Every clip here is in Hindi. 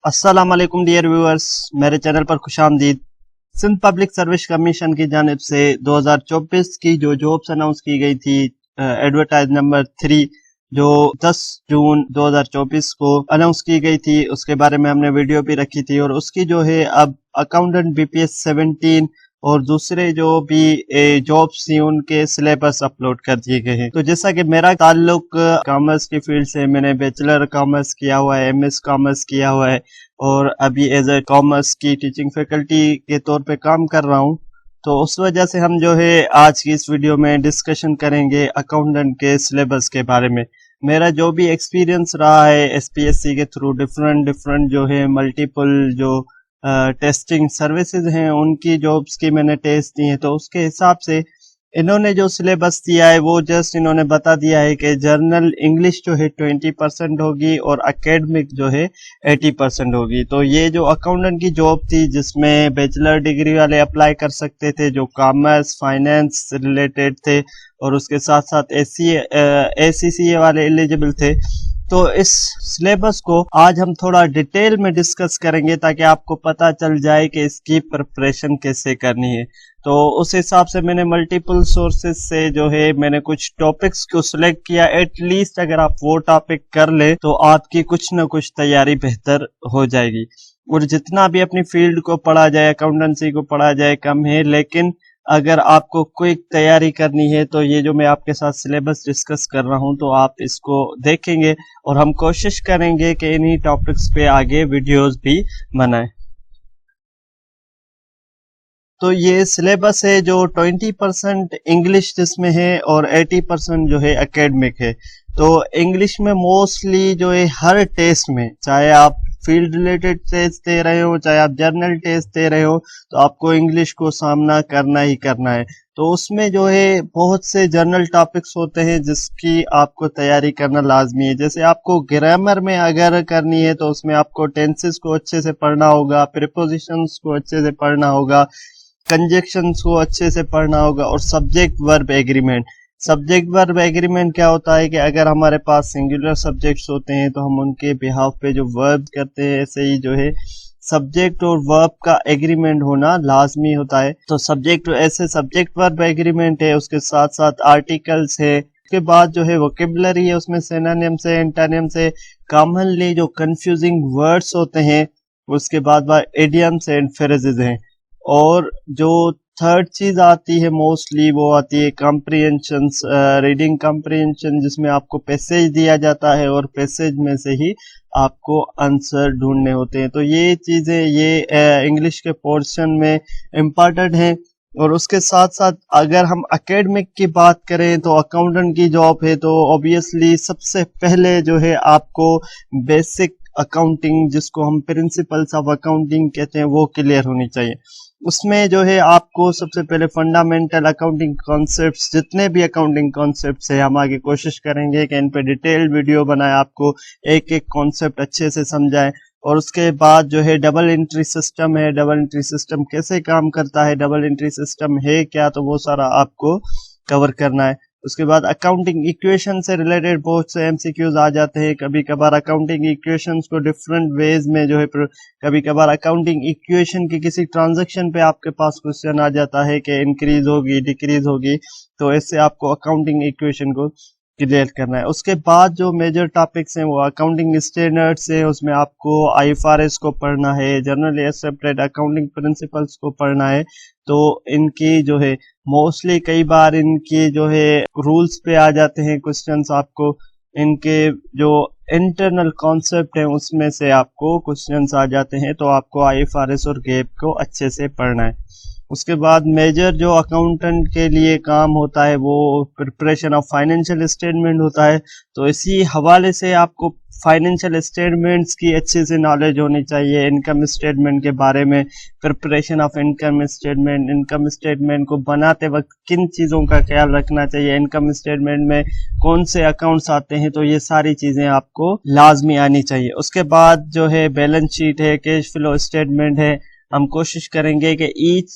अस्सलाम वालेकुम डियर व्यूअर्स, मेरे चैनल पर खुशामदीद। सिंध पब्लिक सर्विस कमीशन की जानिब से 2024 की जो जॉब्स अनाउंस की गई थी, एडवर्टाइज नंबर 3 जो 10 जून 2024 को अनाउंस की गई थी, उसके बारे में हमने वीडियो भी रखी थी और उसकी जो है अब अकाउंटेंट बीपीएस 17 और दूसरे जो भी जॉब्स थी उनके सिलेबस अपलोड कर दिए गए हैं। तो जैसा कि मेरा ताल्लुक कॉमर्स की फील्ड से, मैंने बैचलर कॉमर्स किया हुआ है, एमएस कॉमर्स किया हुआ है और अभी एज ए कॉमर्स की टीचिंग फैकल्टी के तौर पे काम कर रहा हूँ। तो उस वजह से हम जो है आज की इस वीडियो में डिस्कशन करेंगे अकाउंटेंट के सिलेबस के बारे में। मेरा जो भी एक्सपीरियंस रहा है एसपीएससी के थ्रू, डिफरेंट जो है मल्टीपल जो टेस्टिंग सर्विसेज हैं उनकी जॉब्स की मैंने टेस्ट दी है, तो उसके हिसाब से इन्होंने जो सिलेबस दिया है वो जस्ट इन्होंने बता दिया है कि जर्नल इंग्लिश जो है 20% होगी और एकेडमिक जो है 80% होगी। तो ये जो अकाउंटेंट की जॉब थी जिसमें बैचलर डिग्री वाले अप्लाई कर सकते थे जो कॉमर्स फाइनेंस से रिलेटेड थे और उसके साथ साथ एसीसीए वाले एलिजिबल थे। तो इस सिलेबस को आज हम थोड़ा डिटेल में डिस्कस करेंगे ताकि आपको पता चल जाए कि इसकी प्रिपरेशन कैसे करनी है। तो उस हिसाब से मैंने मल्टीपल सोर्सेज से जो है मैंने कुछ टॉपिक्स को सिलेक्ट किया। एटलीस्ट अगर आप वो टॉपिक कर ले तो आपकी कुछ ना कुछ तैयारी बेहतर हो जाएगी। और जितना भी अपनी फील्ड को पढ़ा जाए, अकाउंटेंसी को पढ़ा जाए, कम है, लेकिन अगर आपको क्विक तैयारी करनी है तो ये जो मैं आपके साथ सिलेबस डिस्कस कर रहा हूं तो आप इसको देखेंगे और हम कोशिश करेंगे कि इन्हीं टॉपिक्स पे आगे वीडियोस भी बनाएं। तो ये सिलेबस है जो 20% इंग्लिश जिसमें है और 80% जो है एकेडमिक है। तो इंग्लिश में मोस्टली जो है हर टेस्ट में, चाहे आप फील्ड रिलेटेड टेस्ट दे रहे हो चाहे आप जर्नल टेस्ट दे रहे हो, तो आपको इंग्लिश को सामना करना ही करना है। तो उसमें जो है बहुत से जर्नल टॉपिक्स होते हैं जिसकी आपको तैयारी करना लाजमी है। जैसे आपको ग्रामर में अगर करनी है तो उसमें आपको टेंसेस को अच्छे से पढ़ना होगा, प्रीपोजिशंस को अच्छे से पढ़ना होगा, कंजक्शंस को अच्छे से पढ़ना होगा और subject verb agreement. Subject verb agreement क्या होता है कि अगर हमारे पास सिंगुलर सब्जेक्ट्स होते हैं तो हम उनके बिहाफ पे जो वर्ब करते हैं, ऐसे ही जो है सब्जेक्ट और वर्ब का एग्रीमेंट होना लाजमी होता है। तो सब्जेक्ट ऐसे सब्जेक्ट वर्ब एग्रीमेंट है, उसके साथ साथ आर्टिकल्स है, उसके बाद जो है वोकेबलरी है, उसमें सिनोनिम्स है, एंटोनिम्स है, कॉमनली जो कंफ्यूजिंग वर्ड्स होते हैं, उसके बाद एडियम्स एंड फ्रेजेस हैं। और जो थर्ड चीज आती है मोस्टली वो आती है कॉम्प्रिहेंशन, रीडिंग कॉम्प्रिहेंशन, जिसमें आपको पैसेज दिया जाता है और पैसेज में से ही आपको आंसर ढूंढने होते हैं। तो ये चीजें ये इंग्लिश के पोर्शन में इम्पॉर्टेंट है। और उसके साथ साथ अगर हम एकेडमिक की बात करें तो अकाउंटेंट की जॉब है तो ऑब्वियसली सबसे पहले जो है आपको बेसिक अकाउंटिंग, जिसको हम प्रिंसिपल्स ऑफ अकाउंटिंग कहते हैं, वो क्लियर होनी चाहिए। उसमें जो है आपको सबसे पहले फंडामेंटल अकाउंटिंग कॉन्सेप्ट्स, जितने भी अकाउंटिंग कॉन्सेप्ट्स है हम आगे कोशिश करेंगे कि इन पे डिटेल्ड वीडियो बनाए, आपको एक एक कॉन्सेप्ट अच्छे से समझाएं। और उसके बाद जो है डबल एंट्री सिस्टम है, डबल एंट्री सिस्टम कैसे काम करता है, डबल एंट्री सिस्टम है क्या, तो वो सारा आपको कवर करना है। उसके बाद अकाउंटिंग इक्वेशन से रिलेटेड बहुत से एमसीक्यूज आ जाते हैं। कभी कभार अकाउंटिंग इक्वेशंस को डिफरेंट वेज में जो है, कभी कभार अकाउंटिंग इक्वेशन की किसी ट्रांजैक्शन पे आपके पास क्वेश्चन आ जाता है कि इंक्रीज होगी डिक्रीज होगी, तो ऐसे आपको अकाउंटिंग इक्वेशन को क्लियर करना है। उसके बाद जो मेजर टॉपिक्स हैं वो अकाउंटिंग स्टैंडर्ड्स है, उसमें आपको आईएफआरएस को पढ़ना है, जनरली एक्सेप्टेड अकाउंटिंग प्रिंसिपल्स को पढ़ना है। तो इनकी जो है मोस्टली कई बार इनके जो है रूल्स पे आ जाते हैं क्वेश्चंस, आपको इनके जो इंटरनल कॉन्सेप्ट है उसमें से आपको क्वेश्चंस आ जाते हैं, तो आपको आईएफआरएस और गैप को अच्छे से पढ़ना है। उसके बाद मेजर जो अकाउंटेंट के लिए काम होता है वो प्रिपरेशन ऑफ फाइनेंशियल स्टेटमेंट होता है। तो इसी हवाले से आपको फाइनेंशियल स्टेटमेंट्स की अच्छे से नॉलेज होनी चाहिए, इनकम स्टेटमेंट के बारे में, preparation of income statement, income statement को बनाते वक्त किन चीज़ों का ख्याल रखना चाहिए, इनकम स्टेटमेंट में कौन से अकाउंट्स आते हैं, तो ये सारी चीज़ें आपको लाजमी आनी चाहिए। उसके बाद जो है बैलेंस शीट है, कैश फ्लो स्टेटमेंट है। हम कोशिश करेंगे कि ईच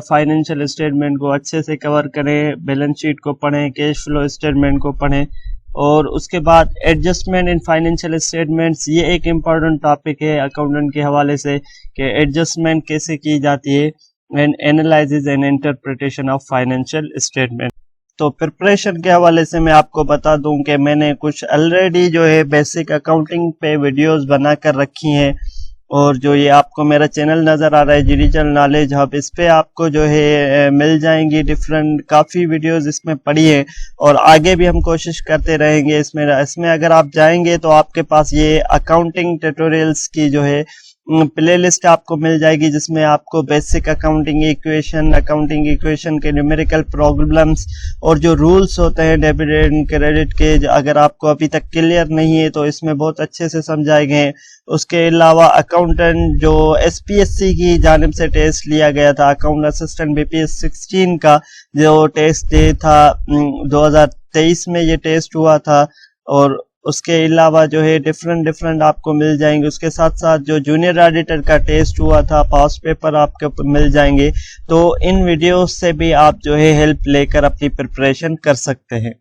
फाइनेंशियल स्टेटमेंट को अच्छे से कवर करें, बैलेंस शीट को पढ़ें, कैश फ्लो स्टेटमेंट को पढ़ें। और उसके बाद एडजस्टमेंट इन फाइनेंशियल स्टेटमेंट्स, ये एक इम्पॉर्टेंट टॉपिक है अकाउंटेंट के हवाले से कि एडजस्टमेंट कैसे की जाती है, and analysis and interpretation of financial statement. तो प्रिपरेशन के हवाले से मैं आपको बता दूं कि मैंने कुछ ऑलरेडी जो है बेसिक अकाउंटिंग पे वीडियोस बना कर रखी हैं, और जो ये आपको मेरा चैनल नज़र आ रहा है डिजिटल नॉलेज हब, इस पे आपको जो है मिल जाएंगी डिफरेंट काफ़ी वीडियोस इसमें पड़ी है, और आगे भी हम कोशिश करते रहेंगे इसमें अगर आप जाएंगे तो आपके पास ये अकाउंटिंग ट्यूटोरियल्स की जो है प्लेलिस्ट आपको मिल जाएगी, जिसमें आपको बेसिक अकाउंटिंग इक्वेशन के न्यूमेरिकल प्रॉब्लम्स और जो रूल्स होते हैं डेबिट एंड क्रेडिट के, अगर आपको अभी तक क्लियर नहीं है तो इसमें बहुत अच्छे से समझाए गए हैं। उसके अलावा अकाउंटेंट जो एसपीएससी की जानिब से टेस्ट लिया गया था, अकाउंट असिस्टेंट बीपीएस 16 का जो टेस्ट दे था 2023 में ये टेस्ट हुआ था, और उसके अलावा जो है डिफरेंट आपको मिल जाएंगे। उसके साथ साथ जो जूनियर ऑडिटर का टेस्ट हुआ था पास्ट पेपर आपको मिल जाएंगे। तो इन वीडियोस से भी आप जो है हेल्प लेकर अपनी प्रिपरेशन कर सकते हैं।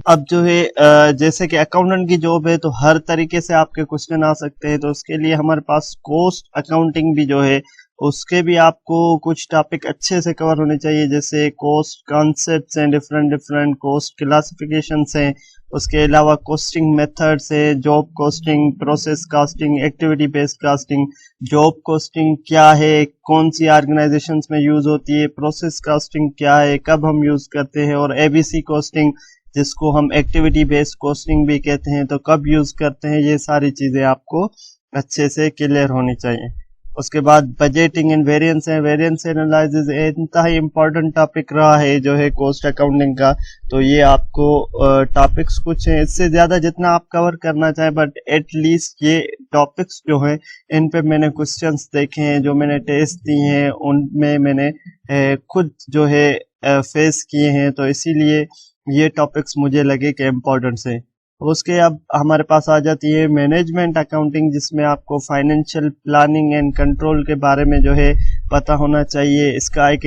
अब जो है जैसे कि अकाउंटेंट की जॉब है तो हर तरीके से आपके क्वेश्चन आ सकते हैं, तो उसके लिए हमारे पास कॉस्ट अकाउंटिंग भी जो है उसके भी आपको कुछ टॉपिक अच्छे से कवर होने चाहिए, जैसे कॉस्ट कॉन्सेप्ट्स हैं, डिफरेंट कॉस्ट क्लासिफिकेशंस हैं, उसके अलावा कॉस्टिंग मेथड्स है, job costing, process costing, activity based costing, job costing क्या है, कौन सी ऑर्गेनाइजेशंस में यूज होती है, प्रोसेस कॉस्टिंग क्या है, कब हम यूज करते हैं, और एबीसी कॉस्टिंग जिसको हम एक्टिविटी बेस्ड कॉस्टिंग भी कहते हैं, तो कब यूज करते हैं, ये सारी चीजें आपको अच्छे से क्लियर होनी चाहिए। उसके बाद बजटिंग एंड वेरिएंस एनालिसिस इंतहा इम्पोर्टेंट टॉपिक रहा है जो है कॉस्ट अकाउंटिंग का। तो ये आपको टॉपिक्स कुछ हैं, इससे ज़्यादा जितना आप कवर करना चाहें, बट एटलीस्ट ये टॉपिक्स जो हैं इन पे मैंने क्वेश्चंस देखे हैं, जो मैंने टेस्ट दिए हैं उनमें मैंने खुद जो है फेस किए हैं, तो इसीलिए ये टॉपिक्स मुझे लगे कि इम्पोर्टेंट है। उसके अब हमारे पास आ जाती है मैनेजमेंट अकाउंटिंग, जिसमें आपको फाइनेंशियल प्लानिंग एंड कंट्रोल के बारे में जो है पता होना चाहिए। इसका एक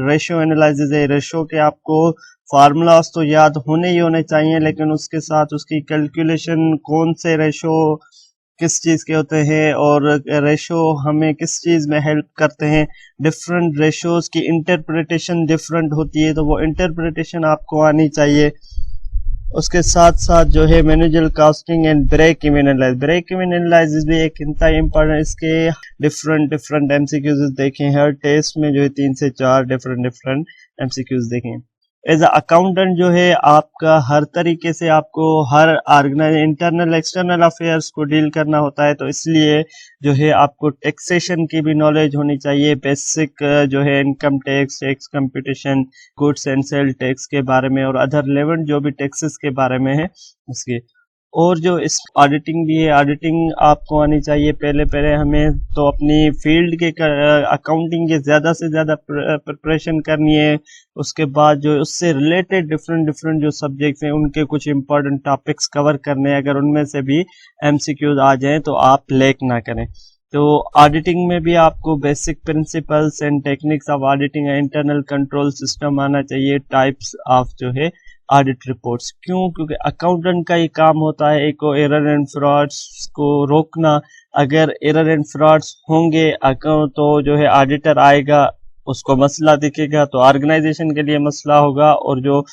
रेशो एनालिसिस है, रेशो के आपको फार्मूलाज तो याद होने ही होने चाहिए, लेकिन उसके साथ उसकी कैलकुलेशन कौन से रेशो किस चीज़ के होते हैं और रेशो हमें किस चीज़ में हेल्प करते हैं, डिफरेंट रेशोज की इंटरप्रिटेशन डिफरेंट होती है, तो वो इंटरप्रिटेशन आपको आनी चाहिए। उसके साथ साथ जो है manager costing and break even analysis भी एक इंतहा इम्पोर्टेंट, इसके डिफरेंट एमसीक्यूज देखें, हर टेस्ट में जो है 3 से 4 डिफरेंट एमसीक्यूज देखें। एज अ अकाउंटेंट जो है आपका हर तरीके से आपको हर इंटरनल एक्सटर्नल अफेयर्स को डील करना होता है, तो इसलिए जो है आपको टैक्सेशन की भी नॉलेज होनी चाहिए, बेसिक जो है income tax computation, goods and sale tax के बारे में, और अदर रिलेवेंट जो भी टैक्सेस के बारे में है उसके। और जो इस ऑडिटिंग भी है, ऑडिटिंग आपको आनी चाहिए। पहले हमें तो अपनी फील्ड के अकाउंटिंग के ज़्यादा से ज़्यादा प्रिपरेशन करनी है। उसके बाद जो उससे रिलेटेड डिफरेंट जो सब्जेक्ट्स हैं उनके कुछ इंपॉर्टेंट टॉपिक्स कवर करने हैं, अगर उनमें से भी एमसीक्यूज आ जाएं तो आप लेक ना करें। तो ऑडिटिंग में भी आपको basic principles and techniques of auditing, internal control system आना चाहिए, टाइप्स ऑफ जो है ऑडिट रिपोर्ट्स। क्योंकि अकाउंटेंट का ये काम होता है एक एरर एंड फ्रॉड्स को रोकना। अगर एरर एंड फ्रॉड्स होंगे अकाउंट तो जो है ऑडिटर आएगा, उसको मसला दिखेगा तो ऑर्गेनाइजेशन के लिए मसला होगा, और जो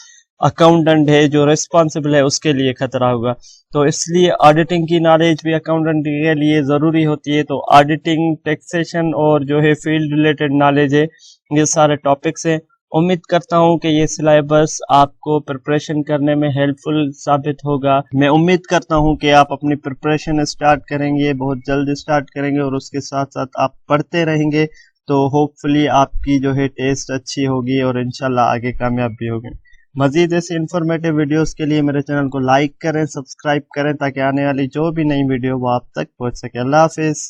अकाउंटेंट है जो रिस्पॉन्सिबल है उसके लिए खतरा होगा। तो इसलिए ऑडिटिंग की नॉलेज भी अकाउंटेंट के लिए ज़रूरी होती है। तो ऑडिटिंग, टैक्सेशन और जो है फील्ड रिलेटेड नॉलेज है, ये सारे टॉपिक्स हैं। उम्मीद करता हूँ कि ये सिलेबस आपको प्रिपरेशन करने में हेल्पफुल साबित होगा। मैं उम्मीद करता हूँ कि आप अपनी प्रिपरेशन स्टार्ट करेंगे, बहुत जल्द स्टार्ट करेंगे, और उसके साथ साथ आप पढ़ते रहेंगे, तो होपफुली आपकी जो है टेस्ट अच्छी होगी और इंशाल्लाह आगे कामयाब भी होंगे। मजीद ऐसे इंफॉर्मेटिव वीडियोस के लिए मेरे चैनल को लाइक करें, सब्सक्राइब करें, ताकि आने वाली जो भी नई वीडियो वो आप तक पहुँच सके। अल्लाह हाफिज़।